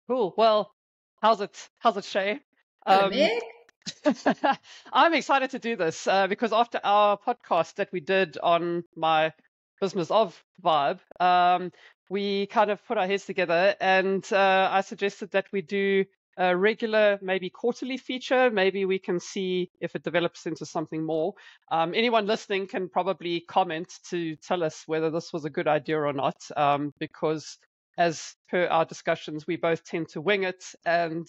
Cool. Well, how's it? How's it, Shay? Hello, Um, Meg. I'm excited to do this because after our podcast that we did on my business of Vibe, we kind of put our heads together, and I suggested that we do a regular, maybe quarterly feature. Maybe we can see if it develops into something more. Anyone listening can probably comment to tell us whether this was a good idea or not, because as per our discussions, we both tend to wing it, and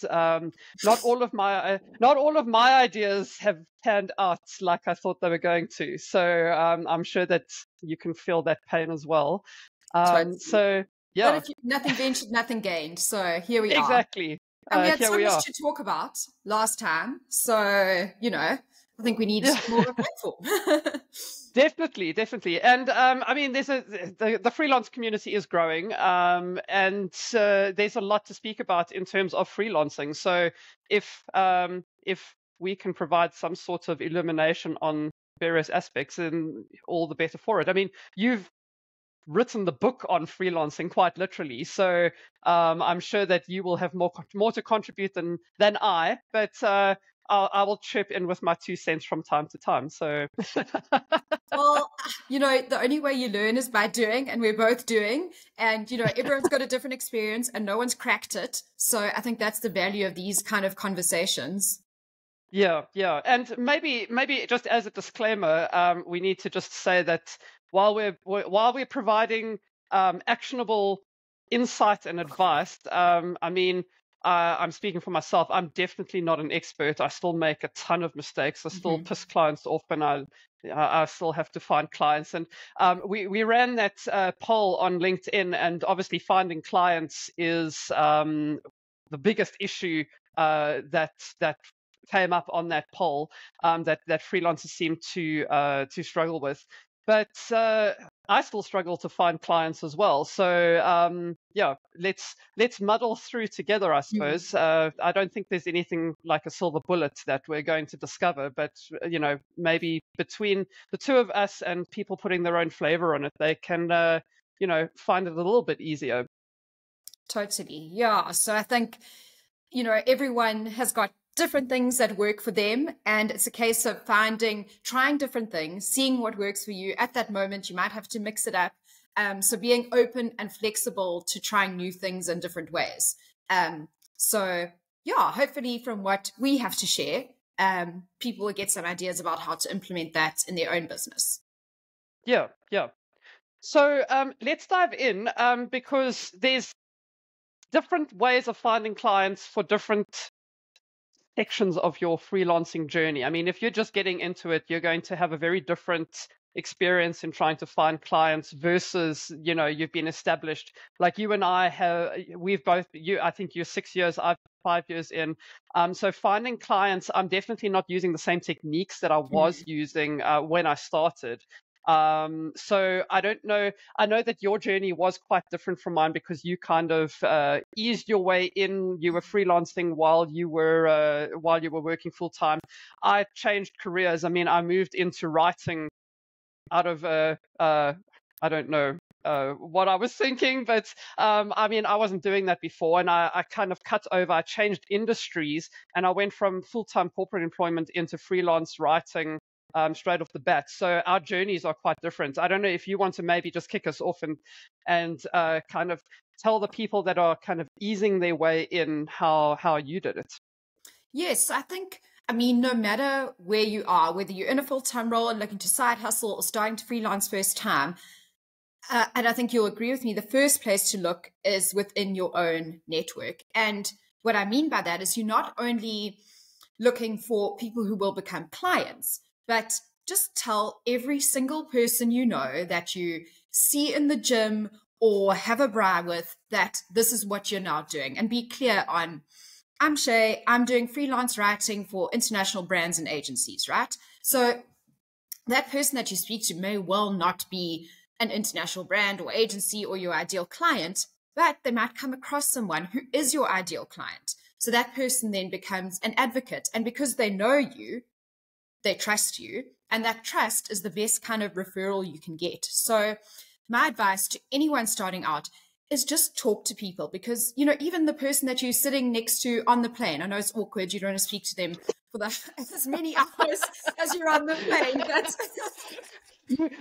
not all of my ideas have panned out like I thought they were going to. So I'm sure that you can feel that pain as well. Totally. So But yeah, if nothing ventured, nothing gained. So here we are. exactly. And we had Here so we much are. to talk about last time. So, I think we need Yeah. more of a platform. Definitely. And I mean, the freelance community is growing, and there's a lot to speak about in terms of freelancing. So if we can provide some sort of illumination on various aspects, then all the better for it. I mean, you've written the book on freelancing quite literally, so I'm sure that you will have more to contribute than I, but I will chip in with my 2 cents from time to time. So Well, the only way you learn is by doing, and we're both doing. And, everyone's got a different experience and no one's cracked it. So I think that's the value of these kind of conversations. yeah, and maybe just as a disclaimer, we need to just say that while we're providing actionable insight and advice, I mean, I'm speaking for myself. I'm definitely not an expert. I still make a ton of mistakes. I still Mhm. piss clients off, and I still have to find clients. And we ran that poll on LinkedIn, and obviously finding clients is the biggest issue that came up on that poll, that freelancers seem to struggle with. But I still struggle to find clients as well. So yeah, let's muddle through together, I Mm. suppose. I don't think there's anything like a silver bullet that we're going to discover, but maybe between the two of us and people putting their own flavor on it, they can find it a little bit easier. Totally. Yeah. So I think, everyone has got different things that work for them. And it's a case of trying different things, seeing what works for you at that moment. You might have to mix it up. So being open and flexible to trying new things in different ways. So yeah, hopefully from what we have to share, people will get some ideas about how to implement that in their own business. Yeah. So let's dive in, because there's different ways of finding clients for different sections of your freelancing journey. I mean, if you're just getting into it, you're going to have a very different experience in trying to find clients versus, you've been established. Like you and I we've both, I think you're 6 years, I've 5 years in. So finding clients, I'm definitely not using the same techniques that I was using when I started. So I don't know. I know that your journey was quite different from mine because you kind of eased your way in. You were freelancing while you were working full time. I changed careers. I mean, I moved into writing out of I don't know what I was thinking, but I mean, I wasn't doing that before, and I kind of cut over. I changed industries, and I went from full-time corporate employment into freelance writing straight off the bat. So our journeys are quite different. I don't know if you want to maybe just kick us off and kind of tell the people that are kind of easing their way in how you did it. Yes, I mean, no matter where you are, whether you're in a full time role and looking to side hustle or starting to freelance first time, and I think you'll agree with me, the first place to look is within your own network. And what I mean by that is you're not only looking for people who will become clients, but just tell every single person you know that you see in the gym or have a bra with that this is what you're now doing, and be clear on, I'm Shea, I'm doing freelance writing for international brands and agencies, right? So that person that you speak to may well not be an international brand or agency or your ideal client, but they might come across someone who is your ideal client. So that person then becomes an advocate. And because they know you, they trust you. And that trust is the best kind of referral you can get. So my advice to anyone starting out is just talk to people, because, you know, even the person that you're sitting next to on the plane, I know it's awkward, you don't want to speak to them for as many hours as you're on the plane, but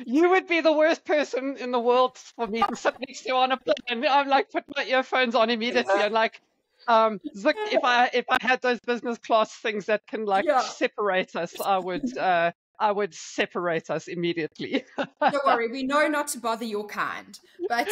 you would be the worst person in the world for me to sit next to on a plane. I'm like, put my earphones on immediately. I'm like, if I had those business class things that can like separate us, I would separate us immediately. Don't worry, we know not to bother your kind, but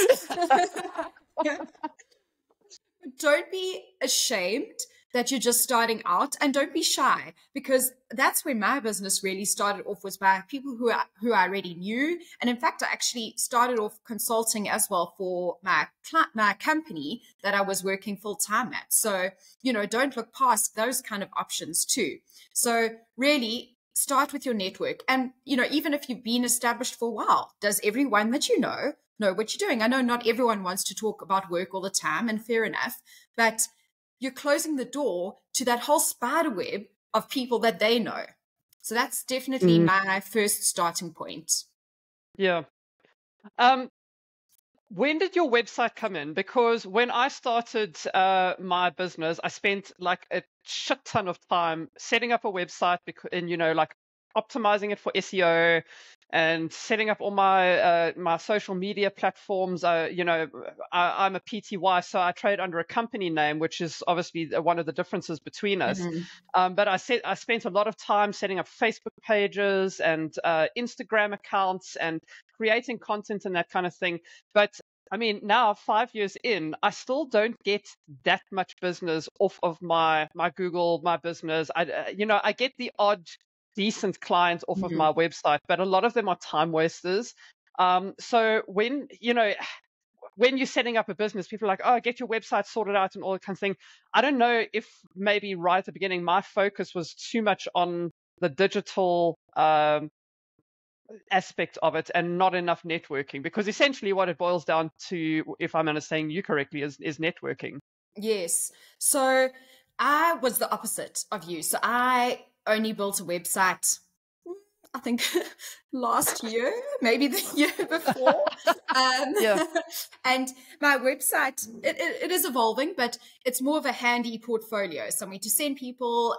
don't be ashamed that you're just starting out, and don't be shy, because that's where my business really started off, was by people who I already knew. And in fact, I actually started off consulting as well for my company that I was working full time at. So, you know, don't look past those kind of options too. So really start with your network. And, you know, even if you've been established for a while, does everyone that you know what you're doing? I know not everyone wants to talk about work all the time, and fair enough, but you're closing the door to that whole spider web of people that they know. So that's definitely my first starting point. Yeah. When did your website come in? Because when I started my business, I spent like a shit ton of time setting up a website, and, you know, like optimizing it for SEO and setting up all my my social media platforms. You know, I'm a PTY, so I trade under a company name, which is obviously one of the differences between us. But I spent a lot of time setting up Facebook pages and Instagram accounts and creating content and that kind of thing. But I mean, now 5 years in, I still don't get that much business off of my Google, my business. I get the odd decent clients off of my website, but a lot of them are time wasters. So when you're setting up a business, people are like, oh, get your website sorted out and all that kind of thing. I don't know if maybe right at the beginning, my focus was too much on the digital aspect of it and not enough networking, because essentially what it boils down to, if I'm understanding you correctly, is networking. Yes. So I was the opposite of you. So I only built a website, I think last year, maybe the year before. And my website, it is evolving, but it's more of a handy portfolio, somewhere to send people.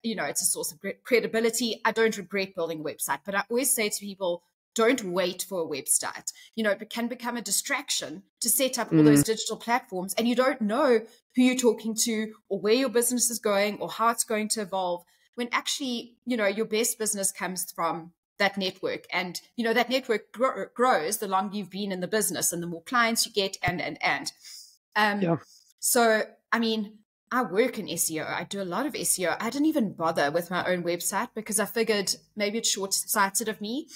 You know, it's a source of credibility. I don't regret building a website, but I always say to people, don't wait for a website. You know, it can become a distraction to set up all those digital platforms, and you don't know who you're talking to or where your business is going or how it's going to evolve, when actually, you know, your best business comes from that network. And, you know, that network grows the longer you've been in the business and the more clients you get and. So, I mean, I work in SEO. I do a lot of SEO. I didn't even bother with my own website because I figured maybe it's short-sighted of me.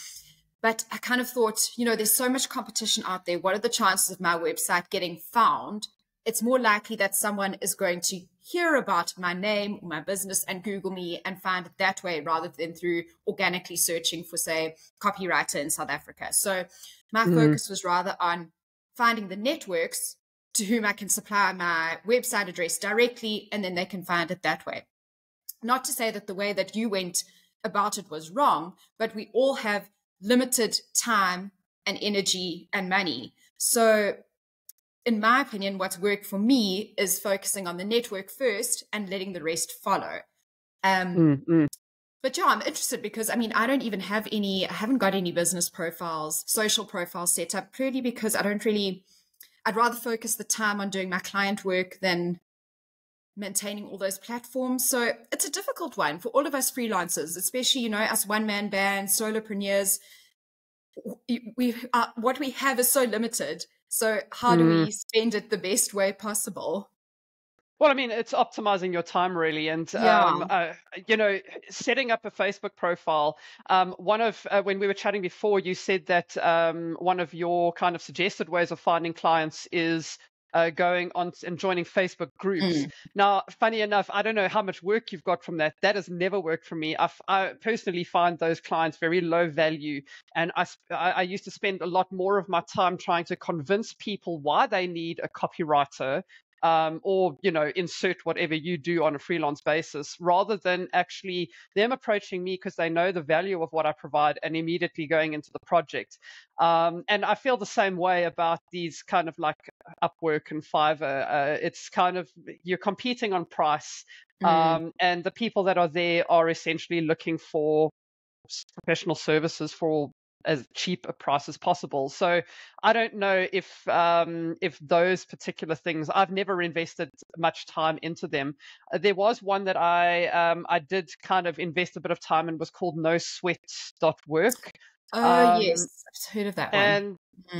But I kind of thought, you know, there's so much competition out there. What are the chances of my website getting found? It's more likely that someone is going to hear about my name or my business and Google me and find it that way, rather than through organically searching for, say, copywriter in South Africa. So my focus was rather on finding the networks to whom I can supply my website address directly, and then they can find it that way. Not to say that the way that you went about it was wrong, but we all have limited time and energy and money. So in my opinion, what's worked for me is focusing on the network first and letting the rest follow. But yeah, I'm interested because, I mean, I haven't got any business profiles, social profiles set up, purely because I'd rather focus the time on doing my client work than maintaining all those platforms. So it's a difficult one for all of us freelancers, especially, you know, us one-man bands, solopreneurs. What we have is so limited. So how do we spend it the best way possible? Well, I mean, it's optimizing your time, really. And, you know, setting up a Facebook profile. When we were chatting before, you said that one of your kind of suggested ways of finding clients is going on and joining Facebook groups. Now, funny enough, I don't know how much work you've got from that. That has never worked for me. I personally find those clients very low value. And I used to spend a lot more of my time trying to convince people why they need a copywriter or, insert whatever you do on a freelance basis, rather than actually them approaching me because they know the value of what I provide and immediately going into the project. And I feel the same way about these kind of like Upwork and Fiverr. It's kind of, you're competing on price. And the people that are there are essentially looking for professional services for as cheap a price as possible. So I don't know if those particular things, I've never invested much time into them. There was one that I did kind of invest a bit of time in, was called NoSweat.work. Oh, yes. I've heard of that one. And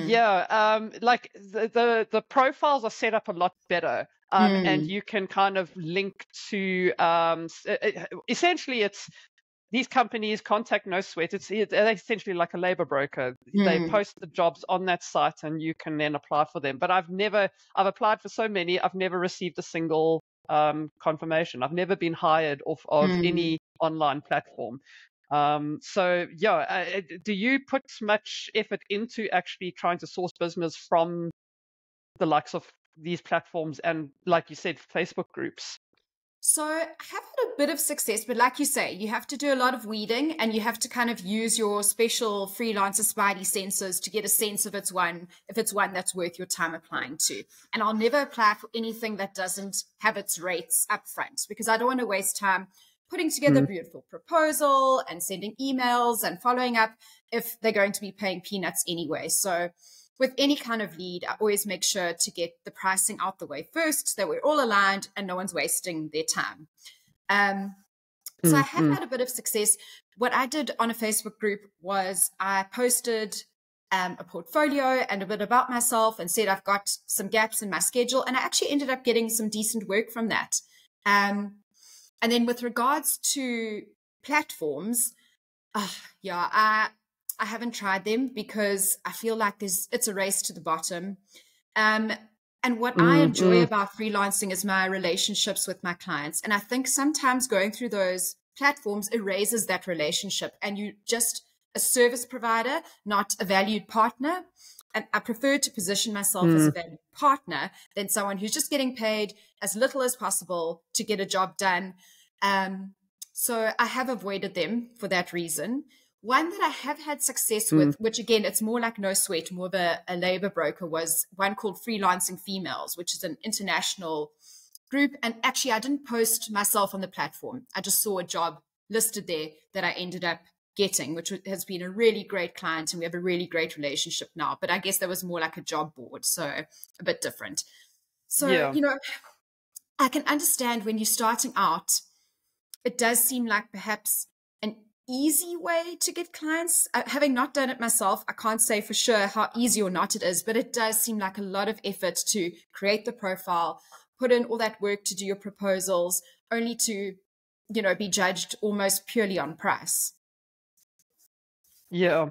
yeah, like the profiles are set up a lot better. And you can kind of link to essentially it's these companies contact No Sweat. They're essentially like a labor broker. They post the jobs on that site and you can then apply for them. But I've applied for so many, I've never received a single confirmation. I've never been hired off of any online platform. So yeah, do you put much effort into actually trying to source business from the likes of these platforms and, like you said, Facebook groups? So I have had a bit of success, but like you say, you have to do a lot of weeding and you have to kind of use your special freelancer spidey sensors to get a sense if it's one that's worth your time applying to. And I'll never apply for anything that doesn't have its rates up front, because I don't want to waste time putting together a beautiful proposal and sending emails and following up if they're going to be paying peanuts anyway. So with any kind of lead, I always make sure to get the pricing out the way first, so that we're all aligned and no one's wasting their time. So I have had a bit of success. What I did on a Facebook group was I posted a portfolio and a bit about myself and said I've got some gaps in my schedule. And I actually ended up getting some decent work from that. And then with regards to platforms, I haven't tried them because I feel like it's a race to the bottom. And what I enjoy about freelancing is my relationships with my clients. And I think sometimes going through those platforms erases that relationship and you just a service provider, not a valued partner. And I prefer to position myself as a valued partner than someone who's just getting paid as little as possible to get a job done. So I have avoided them for that reason. One that I have had success with, which again, it's more like No Sweat, more of a labor broker, was one called Freelancing Females, which is an international group. And actually, I didn't post myself on the platform. I just saw a job listed there that I ended up getting, which has been a really great client. And we have a really great relationship now. But I guess that was more like a job board, so a bit different. So, I can understand when you're starting out, it does seem like perhaps an easy way to get clients. Having not done it myself, I can't say for sure how easy or not it is, but it does seem like a lot of effort to create the profile, put in all that work to do your proposals, only to, be judged almost purely on price. Yeah.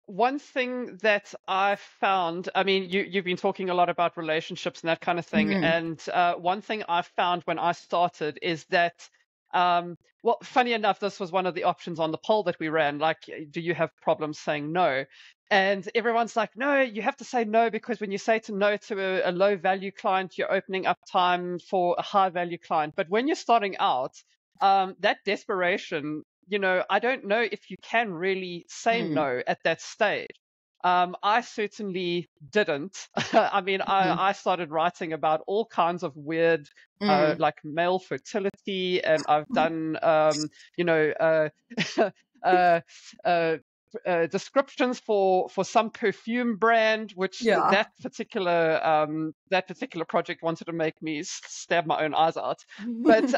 One thing that I found, I mean, you've been talking a lot about relationships and that kind of thing. And one thing I found when I started is that, well, funny enough, this was one of the options on the poll that we ran. Like, do you have problems saying no? And everyone's like, no, you have to say no, because when you say no to a low value client, you're opening up time for a high value client. But when you're starting out, that desperation, I don't know if you can really say no at that stage. I certainly didn't. I mean, I started writing about all kinds of weird, like male fertility, and I've done, descriptions for some perfume brand, which that particular project wanted to make me stab my own eyes out. But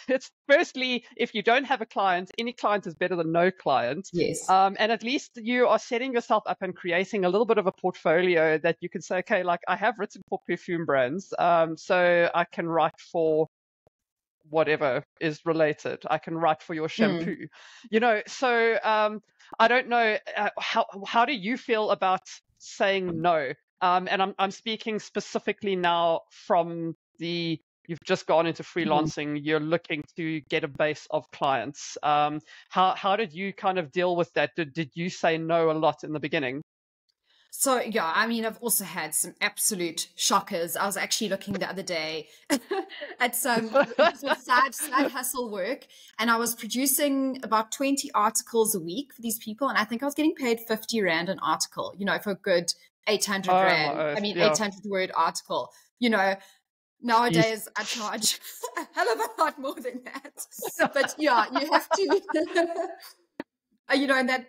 it's firstly, if you don't have a client, any client is better than no client. Yes. And at least you are setting yourself up and creating a little bit of a portfolio that you can say, okay, like I have written for perfume brands, so I can write for whatever is related. I can write for your shampoo, so I don't know, how do you feel about saying no? And I'm speaking specifically now from you've just gone into freelancing, you're looking to get a base of clients. How did you kind of deal with that? Did you say no a lot in the beginning? So yeah, I mean, I've also had some absolute shockers. I was actually looking the other day at some sort of side hustle work, and I was producing about 20 articles a week for these people, and I think I was getting paid 50 Rand an article, for a good 800 Oh my Rand. I earth. mean, Yeah. 800 word article. Jeez. Nowadays I charge a hell of a lot more than that. But yeah, you have to, and that.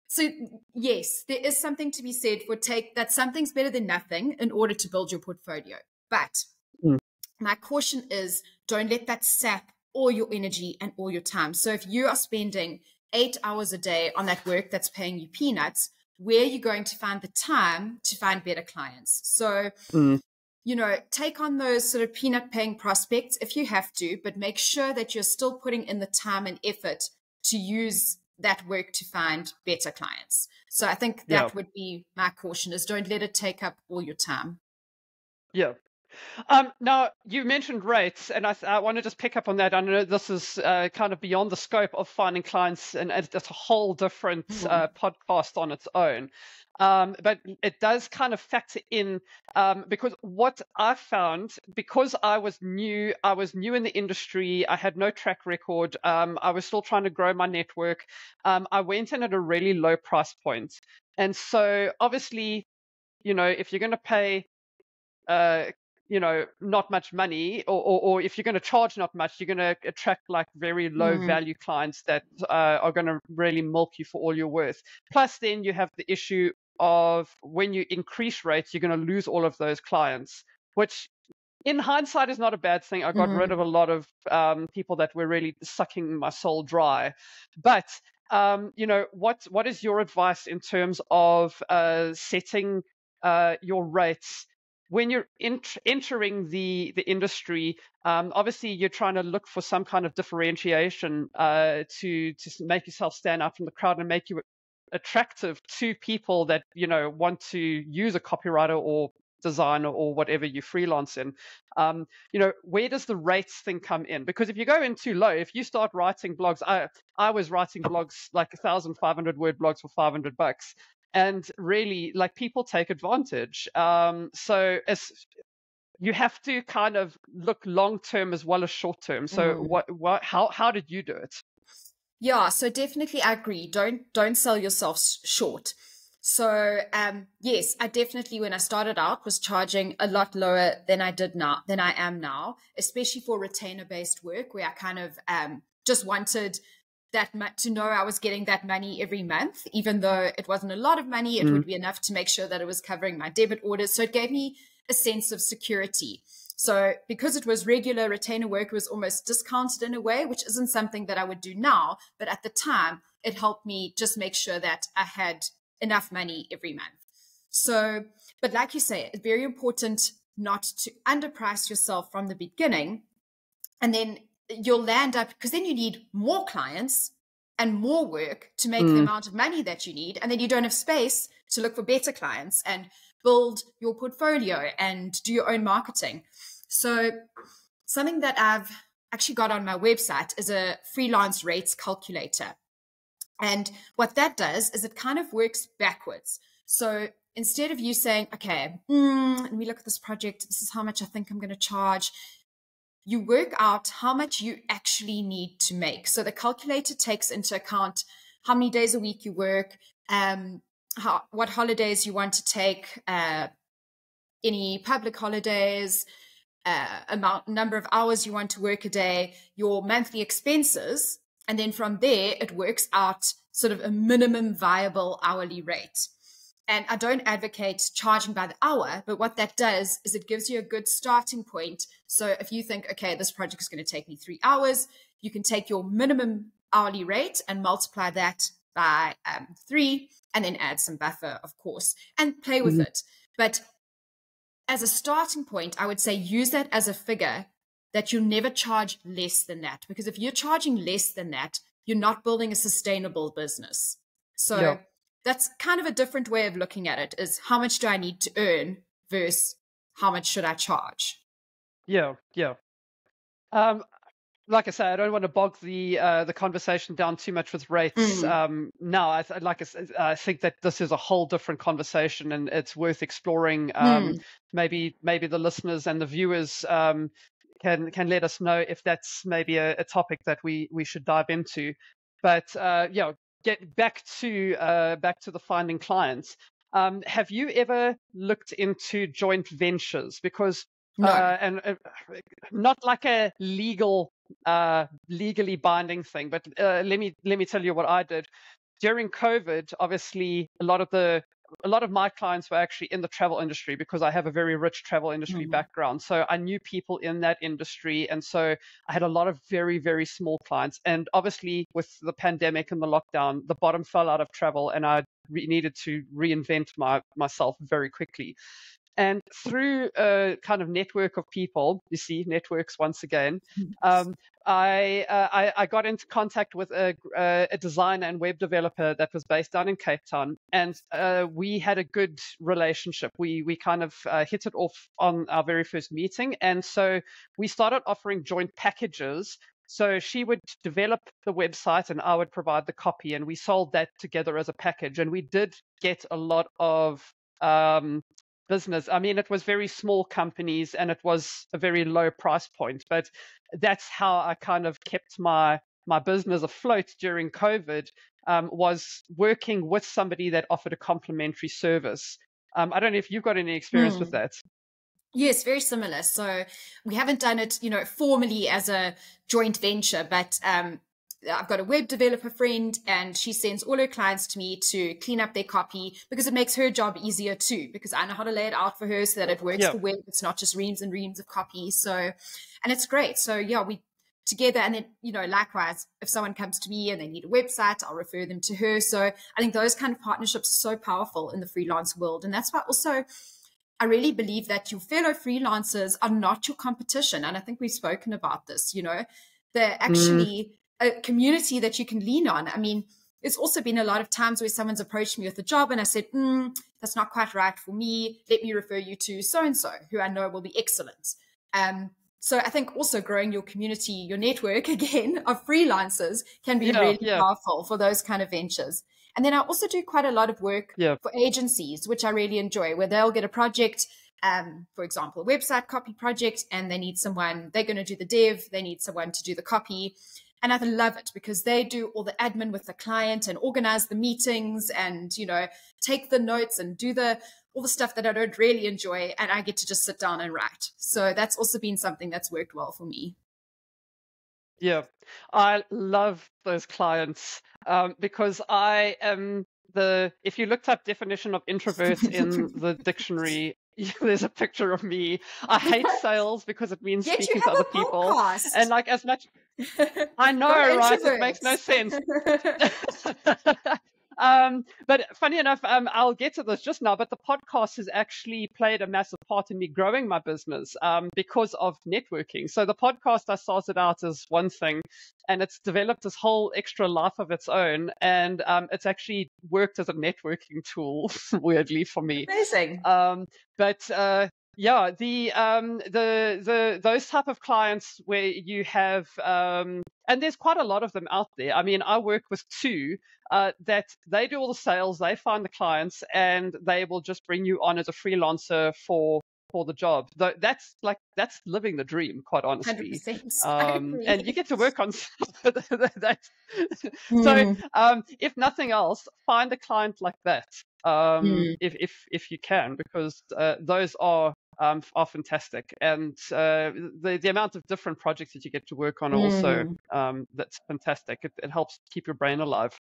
So yes, there is something to be said for that something's better than nothing in order to build your portfolio. But Mm. my caution is don't let that sap all your energy and all your time. So if you are spending 8 hours a day on that work that's paying you peanuts, where are you going to find the time to find better clients? So, take on those sort of peanut paying prospects if you have to, but make sure that you're still putting in the time and effort to use that work to find better clients. So I think that would be my caution, is don't let it take up all your time. Yeah. Now, you mentioned rates, and I want to just pick up on that. I know this is kind of beyond the scope of finding clients, and it's a whole different podcast on its own. But it does kind of factor in, because what I found, because I was new in the industry, I had no track record, I was still trying to grow my network. I went in at a really low price point. And so obviously, if you're going to pay not much money, or if you're going to charge not much, you're going to attract like very low value clients that are going to really milk you for all you're worth. Plus, then you have the issue of when you increase rates, you're going to lose all of those clients, which in hindsight is not a bad thing. I got rid of a lot of people that were really sucking my soul dry. But what is your advice in terms of setting your rates when you're entering the industry? Obviously, you're trying to look for some kind of differentiation to make yourself stand out from the crowd and make you attractive to people that want to use a copywriter or designer or whatever you freelance in. Where does the rates thing come in? Because if you go in too low, if you start writing blogs, I was writing blogs like 1,500 word blogs for $500. And really, like, people take advantage. So you have to kind of look long term as well as short term. So how did you do it? Yeah, so definitely I agree. Don't sell yourself short. So yes, I definitely, when I started out, was charging a lot lower than I am now, especially for retainer based work, where I kind of just wanted to know I was getting that money every month, even though it wasn't a lot of money. It would be enough to make sure that it was covering my debit orders. So it gave me a sense of security. So because it was regular retainer work, it was almost discounted in a way, which isn't something that I would do now. But at the time, it helped me just make sure that I had enough money every month. So, but like you say, it's very important not to underprice yourself from the beginning. And then you'll land up, because then you need more clients and more work to make the amount of money that you need. And then you don't have space to look for better clients and build your portfolio and do your own marketing. So something that I've actually got on my website is a freelance rates calculator. And what that does is it kind of works backwards. So instead of you saying, okay, let me look at this project, this is how much I think I'm going to charge, you work out how much you actually need to make. So the calculator takes into account how many days a week you work, what holidays you want to take, any public holidays, number of hours you want to work a day, your monthly expenses. And then from there, it works out sort of a minimum viable hourly rate. And I don't advocate charging by the hour, but what that does is it gives you a good starting point. So if you think, okay, this project is going to take me 3 hours, you can take your minimum hourly rate and multiply that by 3, and then add some buffer, of course, and play with it. But as a starting point, I would say use that as a figure that you'll never charge less than that. Because if you're charging less than that, you're not building a sustainable business. So that's kind of a different way of looking at it, is how much do I need to earn versus how much should I charge? Yeah. like I say, I don't want to bog the conversation down too much with rates. Now, I think that this is a whole different conversation, and it's worth exploring. Maybe the listeners and the viewers can let us know if that's maybe a topic that we should dive into. But yeah, get back to the finding clients. Have you ever looked into joint ventures? Because No. and not like a legally binding thing, but let me tell you what I did during COVID. Obviously, a lot of my clients were actually in the travel industry because I have a very rich travel industry background. So I knew people in that industry, and so I had a lot of very, very small clients. And obviously, with the pandemic and the lockdown, the bottom fell out of travel, and I needed to reinvent myself very quickly. And through a kind of network of people, you see, networks once again, I got into contact with a designer and web developer that was based down in Cape Town, and we had a good relationship. We kind of hit it off on our very first meeting, and so we started offering joint packages. So she would develop the website and I would provide the copy, and we sold that together as a package. And we did get a lot of business. I mean, it was very small companies and it was a very low price point, but that's how I kind of kept my business afloat during COVID, was working with somebody that offered a complimentary service. I don't know if you've got any experience with that. Yes, very similar. So we haven't done it, formally as a joint venture, but I've got a web developer friend and she sends all her clients to me to clean up their copy because it makes her job easier too, because I know how to lay it out for her so that it works the web. It's not just reams and reams of copy. So, and it's great. So yeah, we together, and then, likewise, if someone comes to me and they need a website, I'll refer them to her. So I think those kind of partnerships are so powerful in the freelance world. And that's why also I really believe that your fellow freelancers are not your competition. And I think we've spoken about this, they're actually a community that you can lean on. I mean, there's also been a lot of times where someone's approached me with a job and I said, that's not quite right for me. Let me refer you to so-and-so who I know will be excellent. So I think also growing your community, your network again of freelancers can be really powerful for those kind of ventures. And then I also do quite a lot of work for agencies, which I really enjoy, where they'll get a project, for example, a website copy project, and they need someone, they're going to do the dev, they need someone to do the copy. And I love it because they do all the admin with the client and organize the meetings and, take the notes and do all the stuff that I don't really enjoy. And I get to just sit down and write. So that's also been something that's worked well for me. Yeah, I love those clients because I am if you looked up definition of introvert in the dictionary, there's a picture of me. I hate sales because it means speaking to other people. And like as much, I know, right? It makes no sense. But funny enough, I'll get to this just now, but the podcast has actually played a massive part in me growing my business because of networking. So the podcast, I started out as one thing and it's developed this whole extra life of its own. And it's actually worked as a networking tool, weirdly for me. Amazing. Yeah, those type of clients where you have, and there's quite a lot of them out there. I mean, I work with two that they do all the sales, they find the clients, and they will just bring you on as a freelancer for the job. That's living the dream, quite honestly. 100%. And you get to work on that. So, if nothing else, find a client like that. If you can, because those are fantastic, and the amount of different projects that you get to work on also, that's fantastic. It helps keep your brain alive.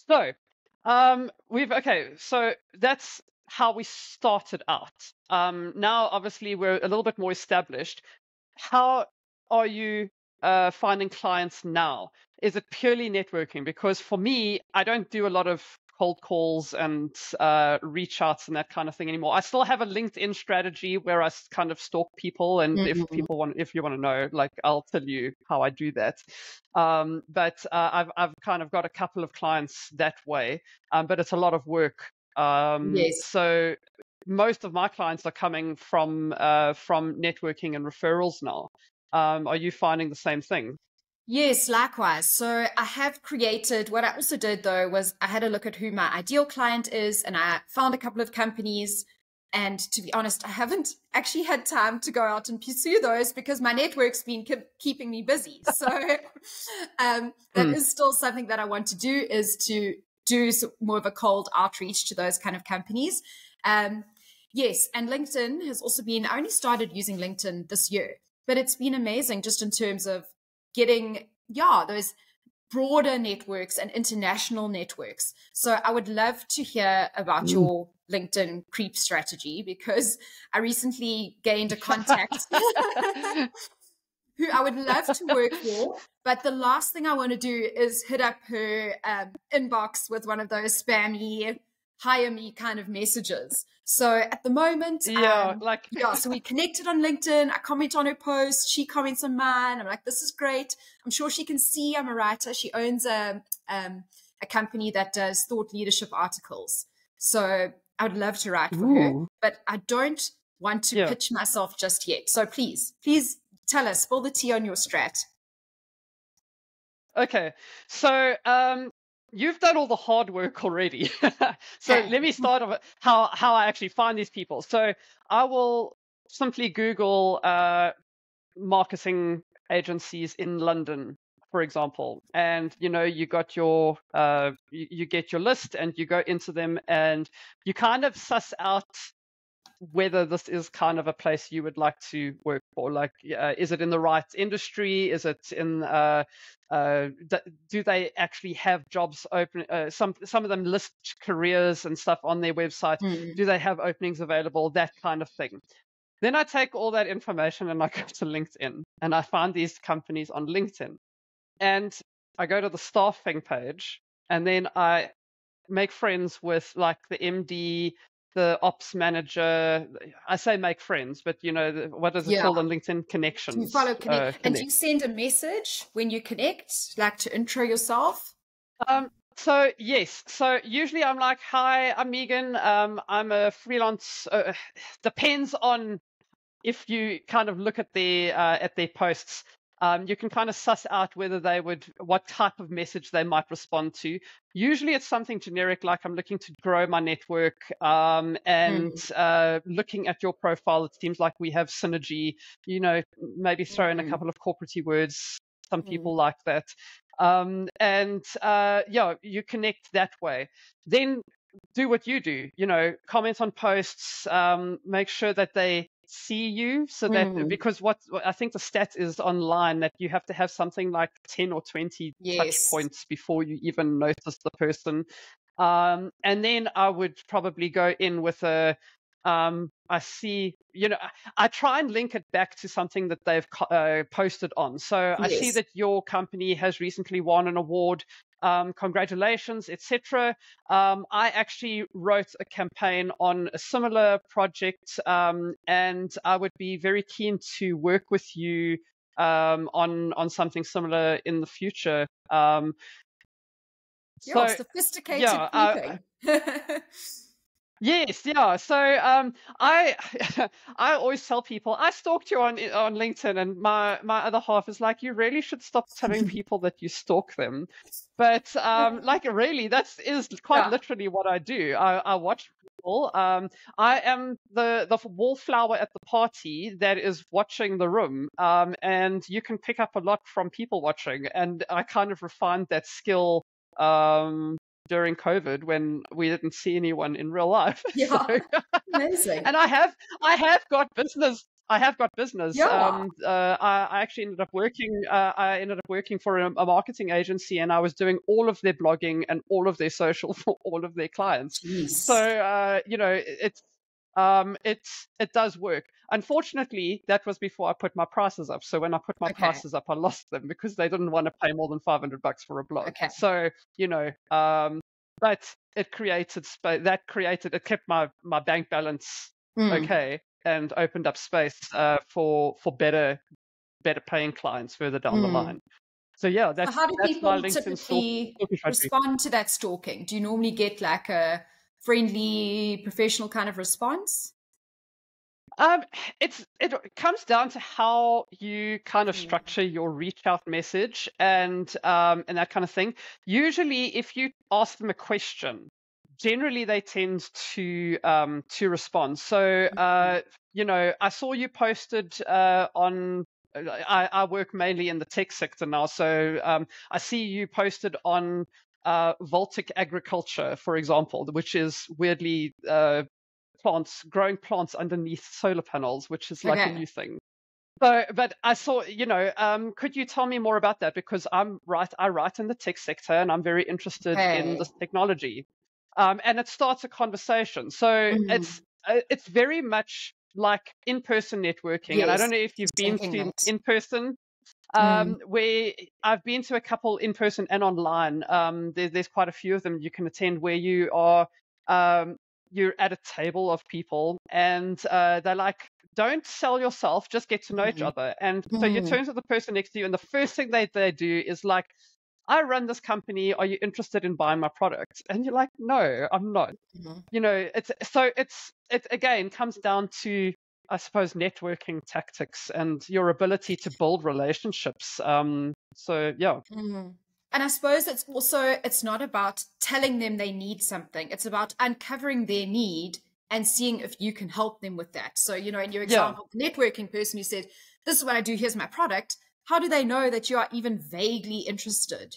So so that's how we started out. Now obviously we're a little bit more established. How are you finding clients now? Is it purely networking? Because for me, I don't do a lot of cold calls and reach outs and that kind of thing anymore. I still have a LinkedIn strategy where I kind of stalk people, and if you want to know, like, I'll tell you how I do that. But I've kind of got a couple of clients that way, but it's a lot of work. Yes. So most of my clients are coming from networking and referrals now. Are you finding the same thing? Yes, likewise. So I have created, what I also did though was I had a look at who my ideal client is, and I found a couple of companies. And to be honest, I haven't actually had time to go out and pursue those because my network's been keeping me busy. So that is still something that I want to do, is to do more of a cold outreach to those kind of companies. Yes, and LinkedIn has also been, I only started using LinkedIn this year, but it's been amazing just in terms of getting, those broader networks and international networks. So I would love to hear about your LinkedIn creep strategy, because I recently gained a contact who I would love to work for. But the last thing I want to do is hit up her inbox with one of those spammy, hire me kind of messages. So at the moment, so we connected on LinkedIn. I comment on her post. She comments on mine. I'm like, this is great. I'm sure she can see I'm a writer. She owns a company that does thought leadership articles. So I would love to write for her, but I don't want to pitch myself just yet. So please tell us, spill the tea on your strat. Okay. So, you've done all the hard work already. So let me start off how I actually find these people. So I will simply Google marketing agencies in London, for example, and you got your you get your list and you go into them and you kind of suss out whether this is kind of a place you would like to work for. Like, is it in the right industry? Is it in do they actually have jobs open? Some of them list careers and stuff on their website. Do they have openings available? That kind of thing. Then I take all that information and I go to LinkedIn and I find these companies on LinkedIn, and I go to the staffing page and then I make friends with like the MD, the ops manager. I say make friends, but what is it called on LinkedIn? Connections. Do you follow connect? And do you send a message when you connect, like to intro yourself? So yes. So usually I'm like, hi, I'm Megan. I'm a freelance. Depends on if you kind of look at their posts. You can kind of suss out whether what type of message they might respond to. Usually it's something generic, like I'm looking to grow my network, and looking at your profile, it seems like we have synergy, maybe throw in a couple of corporate-y words. Some people like that. You connect that way. Then do what you do, comment on posts, make sure that they see you, so that because what I think the stat is online that you have to have something like 10 or 20 touch points before you even notice the person. And then I would probably go in with I see, I try and link it back to something that they've posted on. So I see that your company has recently won an award. Congratulations, etc. I actually wrote a campaign on a similar project, and I would be very keen to work with you on something similar in the future. Sophisticated peeping. Yes, yeah. So I I always tell people I stalked you on LinkedIn, and my other half is like, you really should stop telling people that you stalk them. But like, really, that is quite literally what I do. I watch people. I am the wallflower at the party that is watching the room. And you can pick up a lot from people watching. And I kind of refined that skill during COVID when we didn't see anyone in real life. Amazing. And I have got business. I actually ended up working. I ended up working for a marketing agency, and I was doing all of their blogging and all of their social for all of their clients. Jeez. So it does work. Unfortunately, that was before I put my prices up. So when I put my prices up, I lost them because they didn't want to pay more than $500 for a blog. So but it created space. It kept my bank balance okay, and opened up space for better paying clients further down the line. So yeah, that's how do that's my people LinkedIn typically respond to that stalking? Do you normally get like a friendly, professional kind of response? Um, it comes down to how you kind of structure your reach out message and that kind of thing. Usually, if you ask them a question, generally they tend to respond. So I saw you posted on. I work mainly in the tech sector now, so I see you posted on Voltic agriculture, for example, which is weirdly growing plants underneath solar panels, which is like a Okay. new thing. So, but I saw, could you tell me more about that? Because I write in the tech sector and I'm very interested in Okay. this technology. And it starts a conversation. So Mm. it's very much like in-person networking. And I don't Yes. know if you've Just been thinking to that. in-person, Mm. where I've been to a couple in-person and online. There's quite a few of them you can attend where um, you're at a table of people and they're like, don't sell yourself, just get to know each Mm. other. And so you Mm. turn to the person next to you and the first thing they do is like, I run this company. Are you interested in buying my product? And you're like, no, I'm not. Mhm. It again comes down to, I suppose, networking tactics and your ability to build relationships. Yeah. Mm. And I suppose it's not about telling them they need something. It's about uncovering their need and seeing if you can help them with that. So, in your Yeah. example, the networking person who said, this is what I do, here's my product. How do they know that you are even vaguely interested,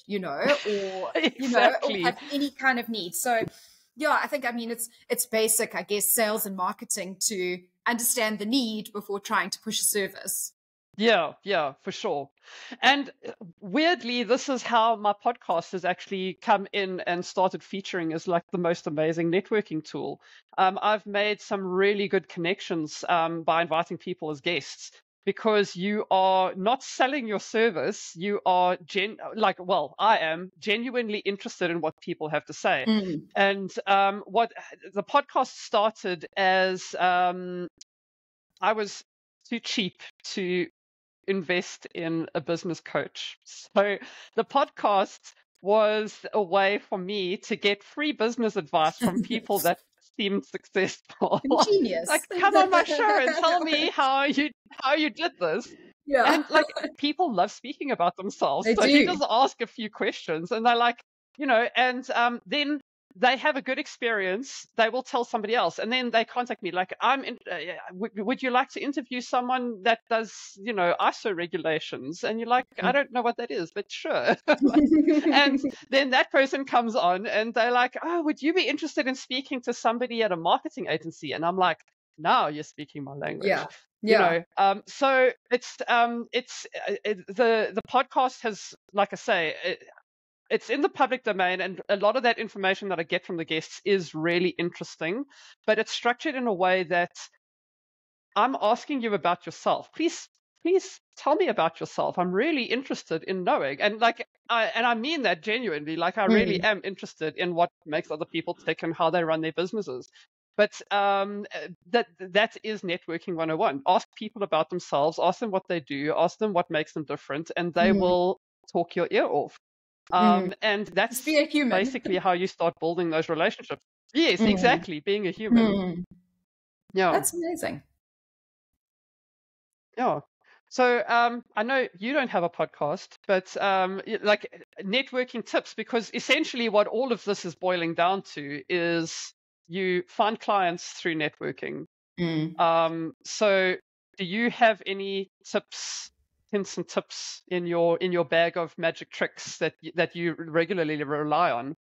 or Exactly. have any kind of need? So, yeah, it's basic, I guess, sales and marketing to understand the need before trying to push a service. Yeah, for sure. And weirdly, this is how my podcast has actually come in and started featuring as like the most amazing networking tool. I've made some really good connections by inviting people as guests because you are not selling your service. You are I am genuinely interested in what people have to say. Mm. And what the podcast started as I was too cheap to invest in a business coach. So the podcast was a way for me to get free business advice from people that seemed successful. Like, Ingenious. come on my show and tell me how you did this. Yeah, And like people love speaking about themselves. they So you do. just ask a few questions and they're like, and then they have a good experience, they will tell somebody else, and then they contact me like, would you like to interview someone that does, ISO regulations? And you're like, I don't know what that is, but sure. And then that person comes on and they're like, oh, would you be interested in speaking to somebody at a marketing agency? And I'm like, now you're speaking my language. Yeah, yeah. So the podcast has, like I say, it's in the public domain, and a lot of that information that I get from the guests is really interesting, but it's structured in a way that I'm asking you about yourself. Please tell me about yourself. I'm really interested in knowing. And I mean that genuinely. Like, I really Mm, am interested in what makes other people tick and how they run their businesses. But that is networking 101. Ask people about themselves, ask them what they do, ask them what makes them different, and they mm, will talk your ear off. mm. And Just that's be a human. basically how you start building those relationships. Yes, Mm, exactly. Being a human. mm. Yeah. That's amazing. Yeah. So I know you don't have a podcast, but like networking tips, because essentially what all of this is boiling down to is you find clients through networking. Mm. So do you have any tips, hints and tips in your bag of magic tricks that you regularly rely on?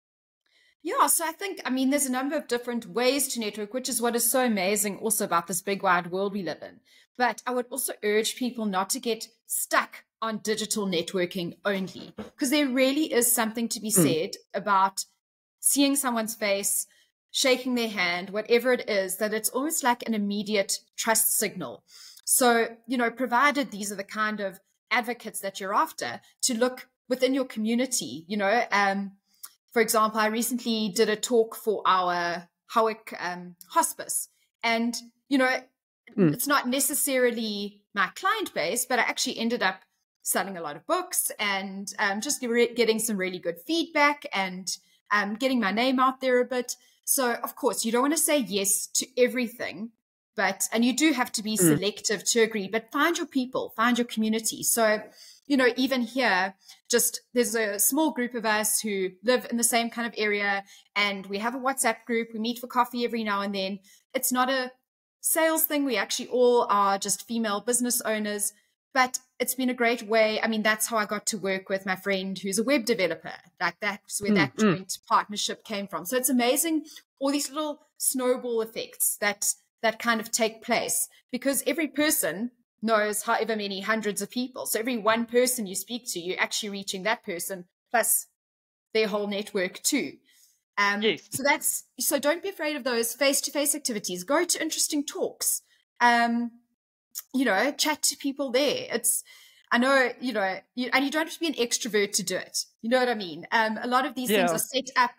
Yeah, so there's a number of different ways to network, which is what is so amazing also about this big wide world we live in. But I would also urge people not to get stuck on digital networking only, because there really is something to be Mm, said about seeing someone's face, shaking their hand, whatever it is, that it's almost like an immediate trust signal. So, provided these are the kind of advocates that you're after, to look within your community, for example, I recently did a talk for our Howick hospice. And, mm, it's not necessarily my client base, but I actually ended up selling a lot of books and just getting some really good feedback and getting my name out there a bit. So, of course, you don't want to say yes to everything, and you do have to be selective to agree, but find your people, find your community. So, even here, there's a small group of us who live in the same kind of area, and we have a WhatsApp group. We meet for coffee every now and then. It's not a sales thing. We actually all are just female business owners, but it's been a great way. I mean, that's how I got to work with my friend who's a web developer. Like, that's where that joint partnership came from. So it's amazing, all these little snowball effects that kind of take place, because every person knows however many hundreds of people. So every one person you speak to, you're actually reaching that person plus their whole network too. Yes. So don't be afraid of those face-to-face activities. Go to interesting talks. Chat to people there. I know, and you don't have to be an extrovert to do it. You know what I mean? A lot of these things are set up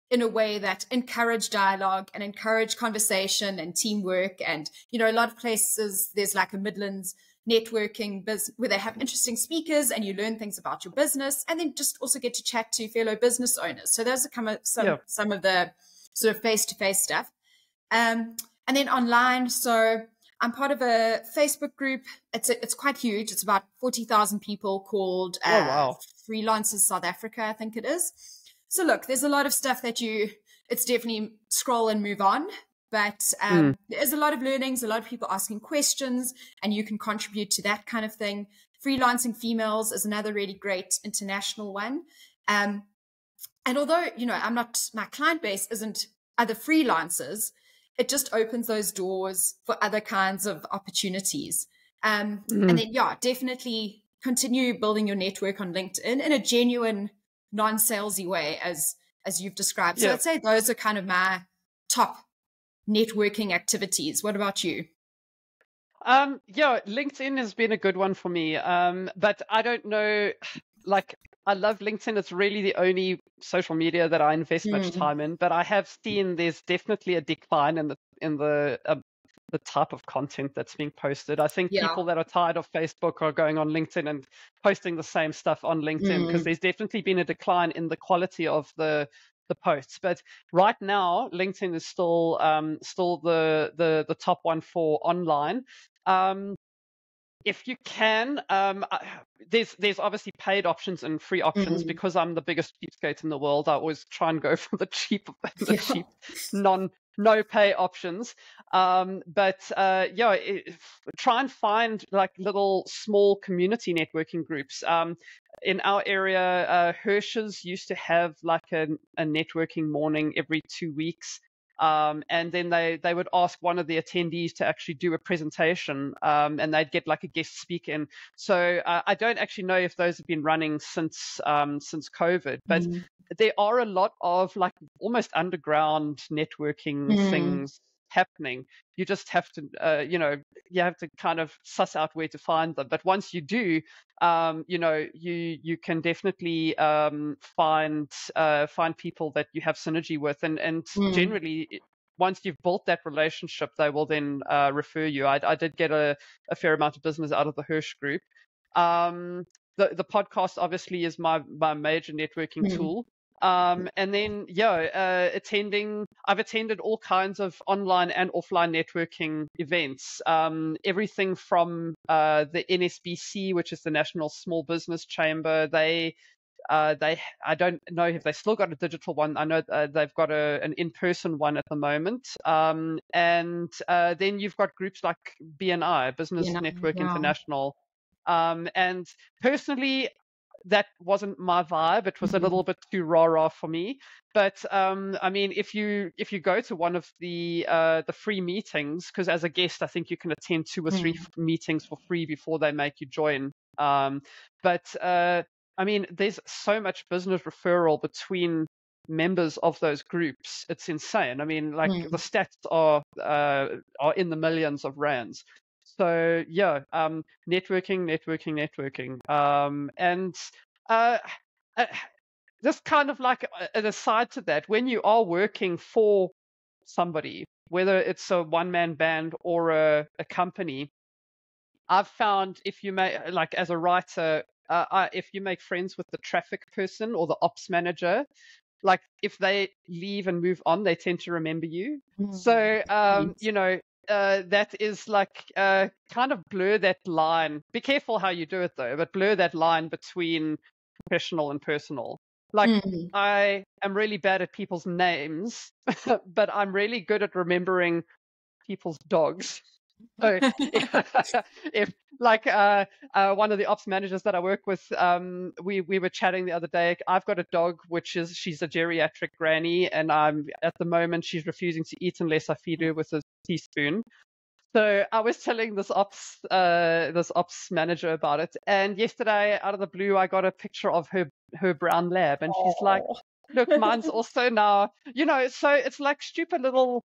in a way that encourage dialogue and encourage conversation and teamwork. And, a lot of places, there's like a Midlands networking where they have interesting speakers and you learn things about your business, and then just also get to chat to fellow business owners. So those are some of the sort of face-to-face stuff. And then online. So I'm part of a Facebook group. It's quite huge. It's about 40,000 people, called Freelancers South Africa, I think it is. So look, there's a lot of stuff it's definitely scroll and move on, but there's a lot of learnings, a lot of people asking questions, and you can contribute to that kind of thing. Freelancing Females is another really great international one. And although, my client base isn't other freelancers, it just opens those doors for other kinds of opportunities. And then, definitely continue building your network on LinkedIn in a genuine, non-salesy way, as you've described. So I'd say those are kind of my top networking activities. What about you? LinkedIn has been a good one for me. But I don't know, I love LinkedIn. It's really the only social media that I invest much time in. But I have seen there's definitely a decline in the type of content that's being posted. I think people that are tired of Facebook are going on LinkedIn and posting the same stuff on LinkedIn, because there's definitely been a decline in the quality of the posts. But right now, LinkedIn is still the top one for online. If you can, there's obviously paid options and free options. Because I'm the biggest cheapskate in the world, I always try and go for the cheap no pay options. But try and find like little small community networking groups. In our area, Hirsch's used to have like a networking morning every 2 weeks. And then they would ask one of the attendees to actually do a presentation, and they'd get like a guest speaker in. So I don't actually know if those have been running since COVID, but there are a lot of like almost underground networking things happening. You just have to, you have to kind of suss out where to find them. But once you do, you can definitely find people that you have synergy with, and generally, once you've built that relationship, they will then refer you. I did get a fair amount of business out of the Hirsch group. The podcast obviously is my major networking tool. And then, I've attended all kinds of online and offline networking events. Everything from the NSBC, which is the National Small Business Chamber. I don't know if they still got a digital one. I know they've got an in-person one at the moment. And then you've got groups like BNI, Business Network International. And personally, that wasn't my vibe. It was a little bit too rah-rah for me. But I mean, if you go to one of the free meetings, because as a guest, I think you can attend 2 or 3 meetings for free before they make you join. I mean, there's so much business referral between members of those groups. It's insane. I mean, like the stats are in the millions of rands. So networking. And just kind of like an aside to that, when you are working for somebody, whether it's a one-man band or a company, I've found if you make, like as a writer, if you make friends with the traffic person or the ops manager, like if they leave and move on, they tend to remember you. So, Point. that is like kind of blur that line. Be careful how you do it though, but blur that line between professional and personal. Like I am really bad at people's names, but I'm really good at remembering people's dogs. So if like one of the ops managers that I work with, we were chatting the other day. I've got a dog she's a geriatric granny, and at the moment she's refusing to eat unless I feed her with a teaspoon. So I was telling this ops manager about it, and yesterday out of the blue I got a picture of her brown lab, and she's like, "Look, mine's also now." So it's like stupid little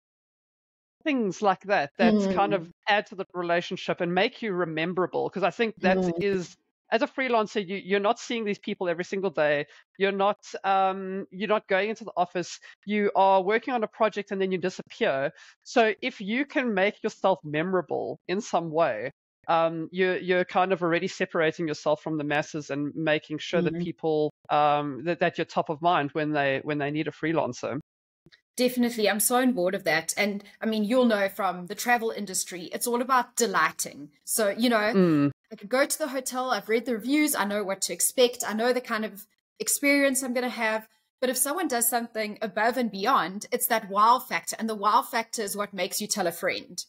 things like that kind of add to the relationship and make you rememberable, because I think that is, as a freelancer, you're not seeing these people every single day. You're not going into the office. You are working on a project and then you disappear. So if you can make yourself memorable in some way, you're kind of already separating yourself from the masses and making sure that people that you're top of mind when they need a freelancer. Definitely. I'm so on board of that. And I mean, you'll know from the travel industry, it's all about delighting. So, I could go to the hotel, I've read the reviews, I know what to expect, I know the kind of experience I'm going to have. But if someone does something above and beyond, it's that wow factor. And the wow factor is what makes you tell a friend,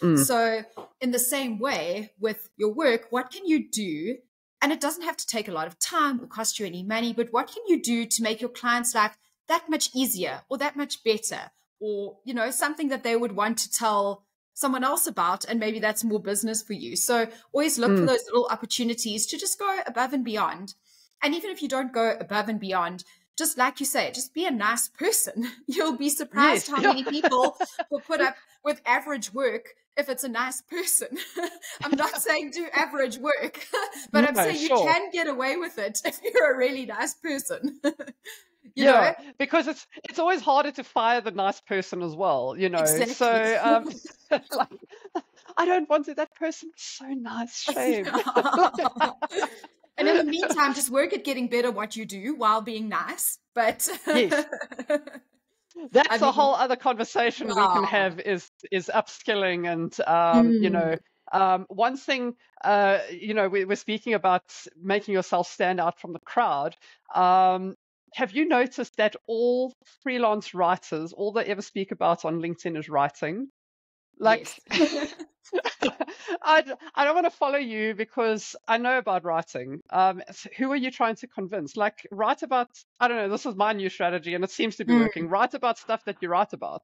So in the same way with your work, what can you do? And it doesn't have to take a lot of time or cost you any money, but what can you do to make your client's life that much easier or that much better, or, something that they would want to tell someone else about, and maybe that's more business for you. So always look for those little opportunities to just go above and beyond. And even if you don't go above and beyond, just like you say, just be a nice person. You'll be surprised how many people will put up with average work if it's a nice person. I'm not saying do average work, but I'm saying you can get away with it if you're a really nice person. You know? Because it's always harder to fire the nice person as well, Exactly. So like, I don't want to. That person is so nice, shame. And in the meantime, just work at getting better what you do while being nice. But yes, that's a whole other conversation we can have is upskilling and one thing we're speaking about making yourself stand out from the crowd. Have you noticed that all freelance writers, all they ever speak about on LinkedIn is writing? Like, yes. I don't want to follow you because I know about writing. So who are you trying to convince? Like, write about, I don't know, this is my new strategy and it seems to be working. Write about stuff that you write about.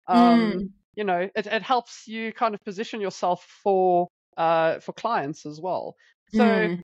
It helps you kind of position yourself for clients as well. So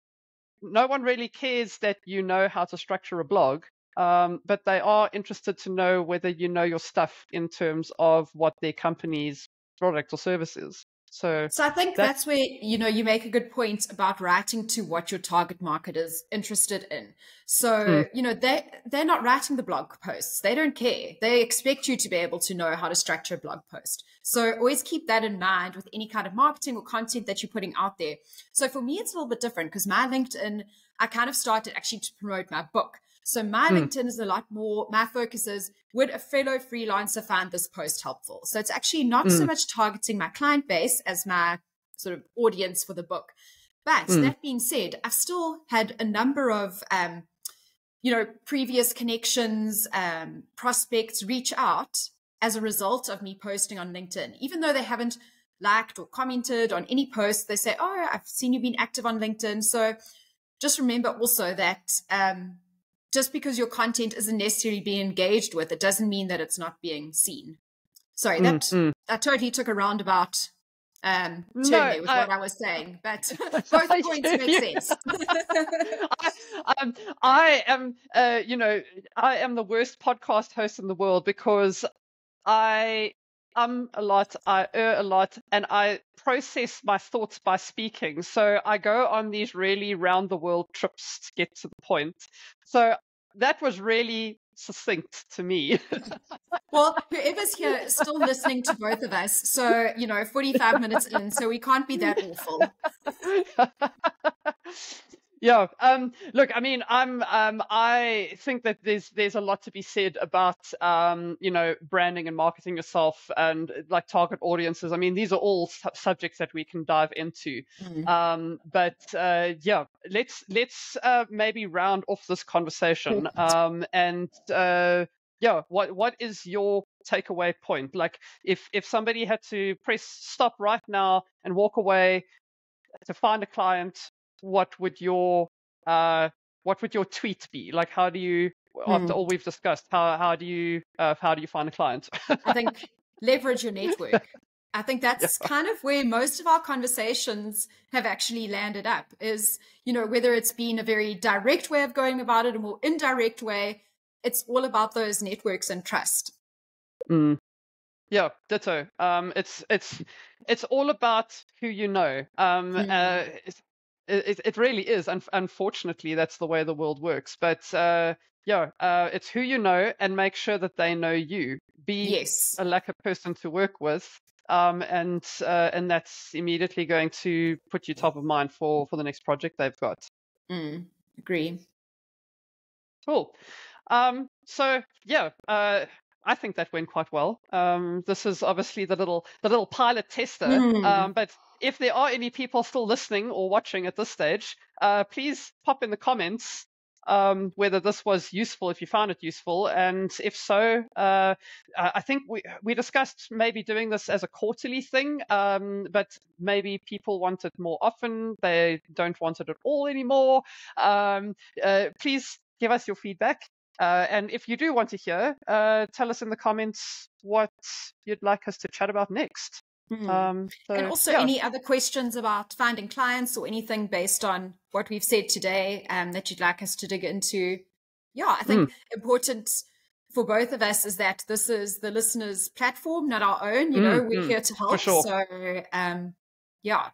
no one really cares that you know how to structure a blog. But they are interested to know whether you know your stuff in terms of what their company's product or service is. So I think that's where, you make a good point about writing to what your target market is interested in. So, they're not writing the blog posts. They don't care. They expect you to be able to know how to structure a blog post. So always keep that in mind with any kind of marketing or content that you're putting out there. So for me, it's a little bit different because my LinkedIn, I kind of started actually to promote my book. So my LinkedIn is a lot more, my focus is, would a fellow freelancer find this post helpful? So it's actually not so much targeting my client base as my sort of audience for the book. But that being said, I've still had a number of, previous connections, prospects reach out as a result of me posting on LinkedIn. Even though they haven't liked or commented on any post, they say, oh, I've seen you've been active on LinkedIn. So just remember also that, just because your content isn't necessarily being engaged with, it doesn't mean that it's not being seen. Sorry, that totally took a roundabout turn there with what I was saying, but both points make sense. I am the worst podcast host in the world because I a lot, I a lot, and I process my thoughts by speaking. So I go on these really round the world trips to get to the point. So that was really succinct to me. Well, whoever's here is still listening to both of us. So, 45 minutes in, so we can't be that awful. Yeah. Look, I mean, I think that there's a lot to be said about, branding and marketing yourself and like target audiences. I mean, these are all subjects that we can dive into. Mm. Yeah, let's maybe round off this conversation. Yeah, what is your takeaway point? Like, if somebody had to press stop right now and walk away to find a client, what would your uh, tweet be? Like, how do you, after Mm. all we've discussed, how do you find a client? I think leverage your network. I think Yeah. that's kind of where most of our conversations have actually landed up is, whether it's been a very direct way of going about it, a more indirect way, it's all about those networks and trust. Mm. Yeah, ditto. It's all about who you know. It really is, and unfortunately, that's the way the world works. But it's who you know, and make sure that they know you. Be Yes, a lacquer person to work with, and that's immediately going to put you top of mind for the next project they've got. agree. Cool. So yeah, I think that went quite well. This is obviously the little pilot tester. But if there are any people still listening or watching at this stage, please pop in the comments whether this was useful, if you found it useful, and if so, I think we discussed maybe doing this as a quarterly thing, but maybe people want it more often. They don't want it at all anymore. Please give us your feedback. And if you do want to hear, tell us in the comments what you'd like us to chat about next. And also any other questions about finding clients or anything based on what we've said today that you'd like us to dig into. Yeah, I think important for both of us is that this is the listeners' platform, not our own. We're here to help. Sure. So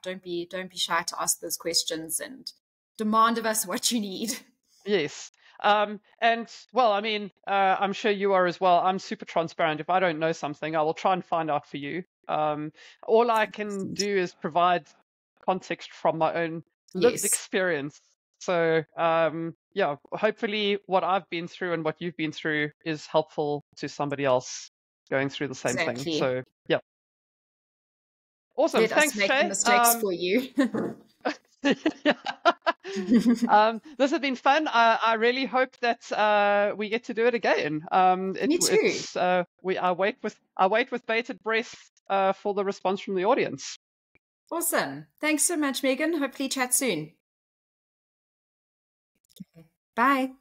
don't be shy to ask those questions and demand of us what you need. Yes. And well, I mean, I'm sure you are as well. I'm super transparent. If I don't know something, I will try and find out for you. All I can do is provide context from my own lived experience. So, hopefully what I've been through and what you've been through is helpful to somebody else going through the same thing. So, yeah. Awesome. Let Thanks, us make Shea. the mistakes for you. This has been fun. I really hope that we get to do it again. Me too. I wait with bated breath for the response from the audience. Awesome. Thanks so much, Megan. Hopefully chat soon. Bye.